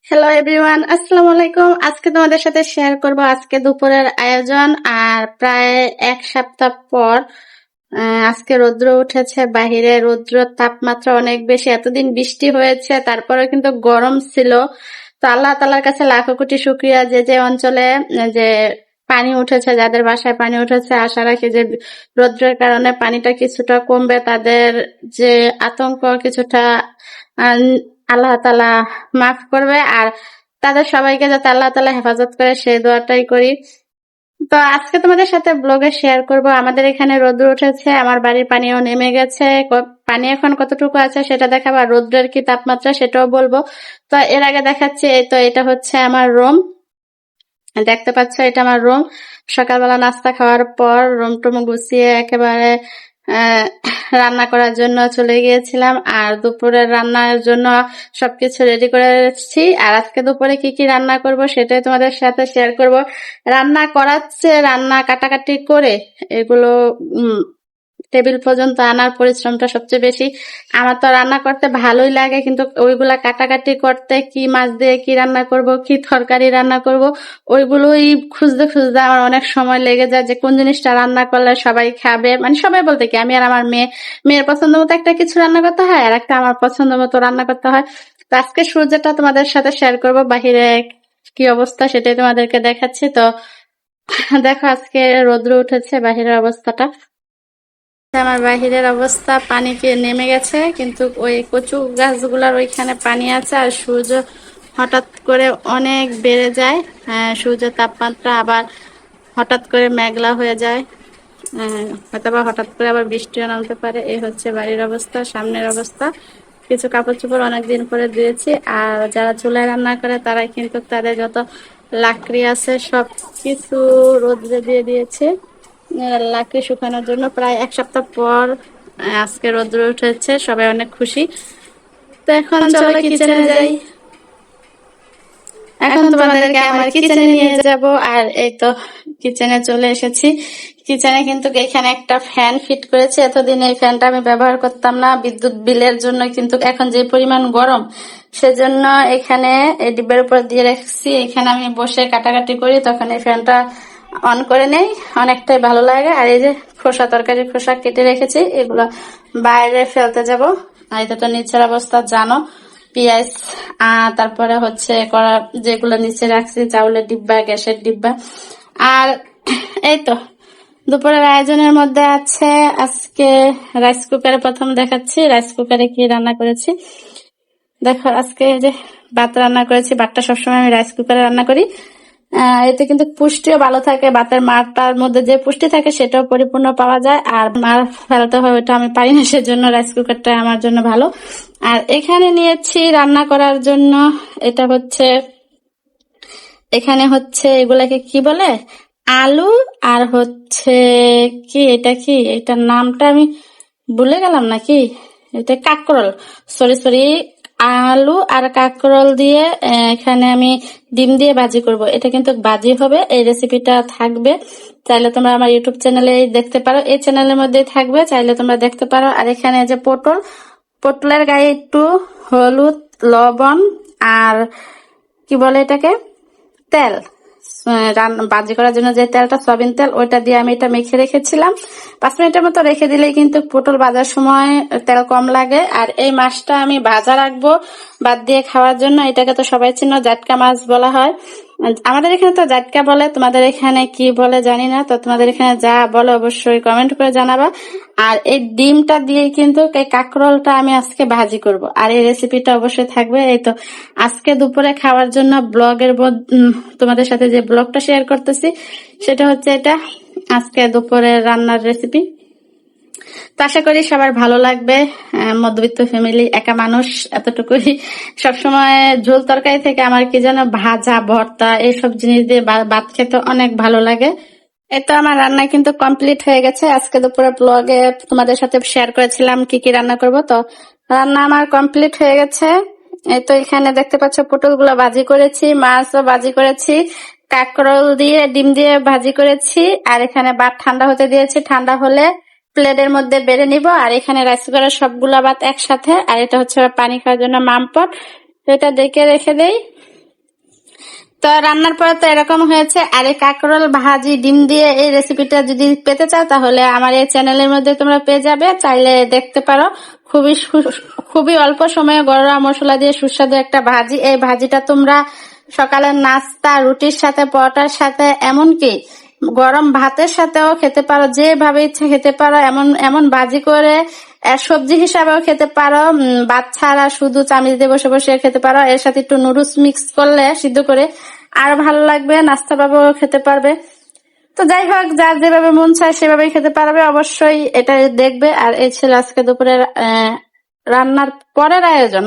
Hello everyone, আসসালামু আলাইকুম। আজকে তোমাদের সাথে শেয়ার করব আজকে দুপুরের আয়োজন। আর প্রায় এক সপ্তাহ পর আজকে রৌদ্র উঠেছে বাহিরে। রৌদ্র তাপমাত্রা অনেক বেশি, এতদিন বৃষ্টি হয়েছে তারপরে কিন্তু গরম ছিল। তো আল্লাহ তাআলার কাছে লাখো কোটি শুকরিয়া, যে যে অঞ্চলে যে পানি উঠেছে, যাদের বাসায় পানি উঠেছে, আশা রাখি যে রৌদ্রের কারণে পানিটা কিছুটা কমবে, তাদের যে আতঙ্ক কিছুটা আহ, আল্লাহ তাআলা মাফ করবে। আর তাদের সবাইকে যাতে আল্লাহ তাআলা হেফাজত করে, সেই দোয়াটাই করি। তো আজকে তোমাদের সাথে ব্লগে শেয়ার করব আমাদের এখানে রোদ্র উঠেছে, আমার বাড়ির পানিও নেমে গেছে। পানি এখন কতটুকু আছে সেটা দেখাবো, আর রোদ্রের কি তাপমাত্রা সেটাও বলবো। তো এর আগে দেখাচ্ছি, এই তো এটা হচ্ছে আমার রুম। দেখতে পাচ্ছ, এটা আমার রুম। সকালবেলা নাস্তা খাওয়ার পর রুম টুম গুছিয়ে একেবারে আহ, রান্না করার জন্য চলে গিয়েছিলাম। আর দুপুরের রান্নার জন্য সবকিছু রেডি করে রেখেছি। আর আজকে দুপুরে কি কি রান্না করব সেটাই তোমাদের সাথে শেয়ার করব। রান্না করাচ্ছে, রান্না কাটাকাটি করে এগুলো টেবিল পর্যন্ত আনার পরিশ্রমটা সবচেয়ে বেশি। আমার তো রান্না করতে ভালোই লাগে, কিন্তু ওইগুলা কাটাকাটি করতে, কি মাছ দিয়ে কি রান্না করব, কি তরকারি রান্না করব, ওইগুলোই খুঁজতে খুঁজতে আমার অনেক সময় লেগে যায়, যে কোন জিনিসটা রান্না করলে সবাই খাবে। মানে সবাই বলতে কি, আমি আর আমার মেয়ের পছন্দ মতো একটা কিছু রান্না করতে হয়, আর একটা আমার পছন্দ মতো রান্না করতে হয়। তো আজকে সূর্যটা তোমাদের সাথে শেয়ার করব, বাহিরে কি অবস্থা সেটাই তোমাদেরকে দেখাচ্ছি। তো দেখো, আজকে রৌদ্র উঠেছে, বাহিরের অবস্থাটা। আমার বাহিরের অবস্থা, পানি কি নেমে গেছে, কিন্তু ওই কচু গাছগুলার ওইখানে পানি আছে। আর সূর্য হঠাৎ করে অনেক বেড়ে যায়। সূর্যের তাপমাত্রা আবার হঠাৎ করে মেঘলা হয়ে যায়। হয়তো বা হঠাৎ করে আবার বৃষ্টিও নামতে পারে। এই হচ্ছে বাড়ির অবস্থা, সামনের অবস্থা। কিছু কাপড় চোপড় অনেকদিন পরে দিয়েছি। আর যারা চুলায় রান্না করে তারা কিন্তু তাদের যত লাকড়ি আছে সব কিছু রোদ্রে দিয়ে দিয়েছে লাকড়ি শুকানোর জন্য। প্রায় এক সপ্তাহ পর আজকে রোদ্র উঠেছে, সবাই অনেক খুশি। তো এখন চলো কিচেনে যাই। এখন তোমাদেরকে আমার কিচেনে নিয়ে যাব। আর এই তো কিচেনে চলে এসেছি। কিচেনে কিন্তু এখানে একটা ফ্যান ফিট করেছি। এতদিন এই ফ্যানটা আমি ব্যবহার করতাম না বিদ্যুৎ বিলের জন্য, কিন্তু এখন যে পরিমাণ গরম, সেজন্য এখানে এই ডিব্বার উপর দিয়ে রাখছি। এখানে আমি বসে কাটাকাটি করি, তখন এই ফ্যানটা অন করে নেই, অনেকটাই ভালো লাগে। আর এই যে খোসা, তরকারির খোসা কেটে রেখেছি, এগুলো বাইরে ফেলতে যাব। আর এটা তো নিচের অবস্থা জানো, পেঁয়াজ তারপরে হচ্ছে কড়া, যেগুলো নিচে রাখছি, চাউলের ডিব্বা, গ্যাসের ডিব্বা। আর এই তো দুপুরের আয়োজনের মধ্যে আছে আজকে রাইস কুকারে, প্রথম দেখাচ্ছি রাইস কুকারে কি রান্না করেছি। দেখো, আজকে যে ভাত রান্না করেছি। ভাতটা সবসময় আমি রাইস কুকারে রান্না করি। এতে কিন্তু পুষ্টিও ভালো থাকে, ভাতের মারটার মধ্যে যে পুষ্টি থাকে সেটাও পরিপূর্ণ পাওয়া যায়। আর মার ফেলতে হয়, ওটা আমি পারি না, সেজন্য রাইস কুকারটা আমার জন্য ভালো। আর এখানে নিয়েছি রান্না করার জন্য, এটা হচ্ছে, এখানে হচ্ছে এগুলাকে কি বলে, আলু। আর হচ্ছে কি, এটা কি, এটার নামটা আমি ভুলে গেলাম নাকি, এটা কাকরোল, সরি সরি, আলু আর কাকরোল দিয়ে এখানে আমি ডিম দিয়ে ভাজি করব। এটা কিন্তু ভাজি হবে, এই রেসিপিটা থাকবে, চাইলে তোমরা আমার ইউটিউব চ্যানেলে দেখতে পারো, এই চ্যানেলের মধ্যেই থাকবে, চাইলে তোমরা দেখতে পারো। আর এখানে যে পটল, পটলের গায়ে একটু হলুদ, লবণ আর কি বলে এটাকে, তেল, ভাজি করার জন্য যে তেলটা, সয়াবিন তেল, ওইটা দিয়ে আমি এটা মেখে রেখেছিলাম। 5 মিনিটের মতো রেখে দিলেই কিন্তু পটল ভাজার সময় তেল কম লাগে। আর এই মাছটা আমি ভাজা রাখবো বাদ দিয়ে খাওয়ার জন্য। এটাকে তো সবাই চিনো, জাটকা মাছ বলা হয়। আমাদের এখানে তো জাটকা বলে, তোমাদের এখানে কি বলে জানি না। তো তোমাদের এখানে যা বলে অবশ্যই কমেন্ট করে জানাবা। আর এই ডিমটা দিয়ে কিন্তু এই কাঁকরোলটা আমি আজকে ভাজি করব। আর এই রেসিপিটা অবশ্যই থাকবে। এই তো আজকে দুপুরে খাওয়ার জন্য ব্লগের তোমাদের সাথে যে ব্লগটা শেয়ার করতেছি, সেটা হচ্ছে এটা আজকে দুপুরের রান্নার রেসিপি। তো আশা করি সবার ভালো লাগবে। মধ্যবিত্ত ফ্যামিলি, একা মানুষ, এতটুকুই। সবসময় ঝোল তরকারি থেকে আমার কি যেন ভাজা, ভর্তা, এইসব জিনিস দিয়ে ভাত খেতে অনেক ভালো লাগে। এই তো আমার রান্না কিন্তু কমপ্লিট হয়ে গেছে। আজকে দুপুরে ব্লগে তোমাদের সাথে শেয়ার করেছিলাম কি কি রান্না করব। তো রান্না আমার কমপ্লিট হয়ে গেছে। এই তো এখানে দেখতে পাচ্ছ পটল গুলো ভাজি করেছি, মাছও ভাজি করেছি, কাঁকরোল দিয়ে ডিম দিয়ে ভাজি করেছি। আর এখানে ভাত ঠান্ডা হতে দিয়েছি, ঠান্ডা হলে প্লেটের মধ্যে বেড়ে নিব। আর এখানে রাইস কুকারের সবগুলা ভাত একসাথে। আর এটা হচ্ছে পানি খাওয়ার জন্য মামপট, তো এটা ডেকে রেখে দেই। তো রান্নার পরে তো এরকম হয়েছে। আর এই কাঁকরোল ভাজি ডিম দিয়ে এই রেসিপিটা যদি পেতে চাও তাহলে আমার এই চ্যানেলের মধ্যে তোমরা পেয়ে যাবে, চাইলে দেখতে পারো। খুবই অল্প সময়ে গরম মশলা দিয়ে সুস্বাদু একটা ভাজি। এই ভাজিটা তোমরা সকালের নাস্তা, রুটির সাথে, পরোটার সাথে, এমনকি গরম ভাতের সাথেও খেতে পারো, যেভাবে ইচ্ছা খেতে পারো। এমন এমন ভাজি করে সবজি হিসাবেও খেতে পারো, ভাত ছাড়া শুধু চামচ দিয়ে বসে বসে খেতে পারো। এর সাথে একটু নুডলস মিক্স করলে সিদ্ধ করে আরো ভালো লাগবে, নাস্তা ভাবেও খেতে পারবে। তো যাই হোক, যার যেভাবে মন চায় সেভাবেই খেতে পারবে। অবশ্যই এটা দেখবে। আর এই ছিল আজকে দুপুরের রান্নার পরের আয়োজন।